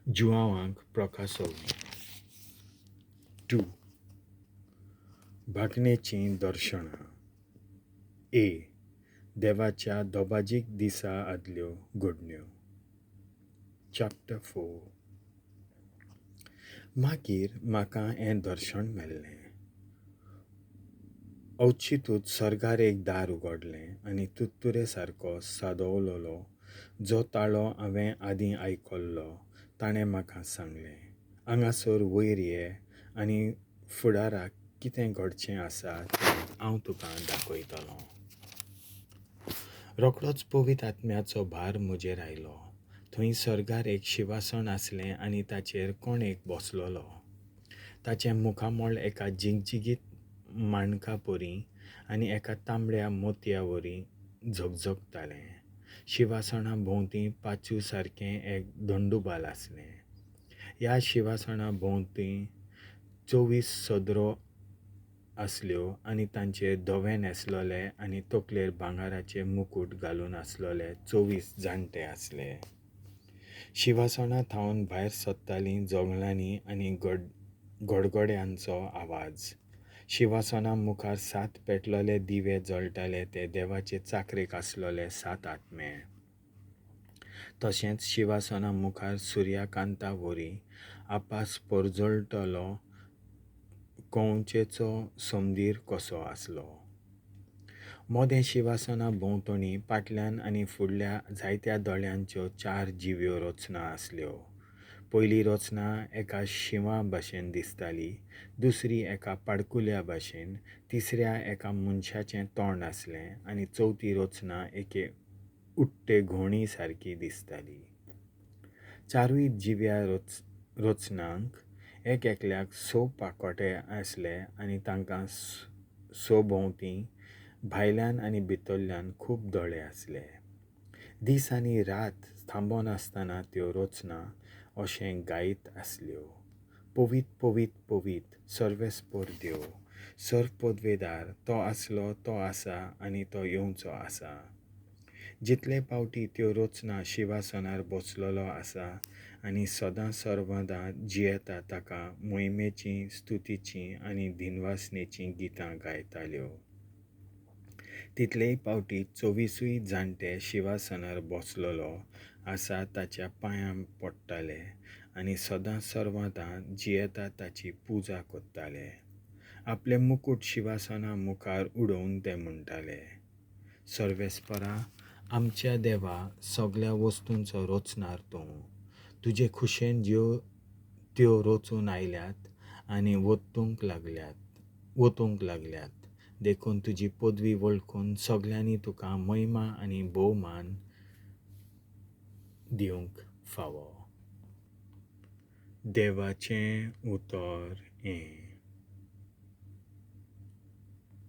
Juanvak Prokasovnni 2. भागणेचीं दर्शनां. ए. देवाच्या दोबाजीक दिसा आदल्यो घडण्यो. Ch.4. मागीर म्हाका हें दर्शन मेल्लें. अवचितूच सर्गार एक दार उगडलें आनी तुत्तुरे सारको सादवलोलो जो ताळो हांवें आदीं आयकल्लो ताणें म्हाका सांगलें, हांगासर वयर ये आनी फुडाराक कितें घडचें आसा तें हांव तुका दाखयतलों. रोखडोच पवित्र आत्म्याचो भार म्हजेर आयलो. थंय सर्गार एक शिवासन आसलें आनी ताचेर कोण एक बसलोलो. ताचें मुखामोळ एका जिगजिगीत माणका परी आनी एका तांबड्या मोतया वरी झगझगतालें. शिवासणा भोंवती पांचू सारकें एक दंडुबाल आसलें. ह्या शिवासणा भोंवती 24 सदरो आसल्यो आनी तांचेर धवे न्हेसलोले आनी तकलेर भांगाराचे मुकूट घालून आसलोले 24 जाणटे आसले. शिवासणा थावन भायर सरतालीं जोगलांनी आनी गडगड्यांचो आवाज. शिवासना मुखार 7 पेटलोले दिवे जळटाले ते देवाचे चाकरेक आसलोले 7 आत्मे. तशेंच शिवासना मुखार सुर्याकांता वरी आपास परजळटलो कोवचेचो समदीर कसो आसलो. मोदें शिवासना भोंवतणी फाटल्यान आनी फुडल्या जायत्या दोळ्यांच्यो 4 जिव्यो रचना आसल्यो. पयली रचना एका शिवा भाशेन दिसताली, दुसरी एका पाडकुल्या भाशेन, तिसऱ्या एका मनशाचें तोंड आसलें आनी चवथी रचना एके उट्टे घोणी सारकी दिसताली. 4 जिव्या रचनांक एकल्याक 6 पाकोटे आसले आनी तांकां भोंवती भायल्यान आनी भितरल्यान खूब दोळे आसले. दीस आनी रात थांबोन आसतना त्यो रचना अशें गायत आसल्यो, पवित्र पवित्र पवित्र सर्वेस्पर देव, सर्व पदवेदार, तो आसलो, तो आसा आनी तो येवचो आसा. जितले पावटी त्यो रचना शिवासनार बसलोलो आसा आनी सदां सर्वदां जियेता ताका मोहिमेचीं, स्तुतीचीं आनी दिनवासनेचीं गितां गायताल्यो. तितलेय पावटी 24 जाणटे शिवासनार बसलोलो आसा ताच्या पांयां पडटाले आनी सदां सर्वदां जियेता ताची पुजा कोत्ताले. आपले मुकूट शिवासना मुखार उडोवन ते म्हणटाले, सर्वेस्परा, आमच्या देवा, सगळ्या वस्तूंचो रचणार तूं. तुजे खुशेन त्यो रचून आयल्यात आनी वतूंक लागल्यात. देखून तुजी पदवी वळखून सगळ्यांनी तुका महिमा आनी भोवमान दिवंक फावो. देवाचें उतर.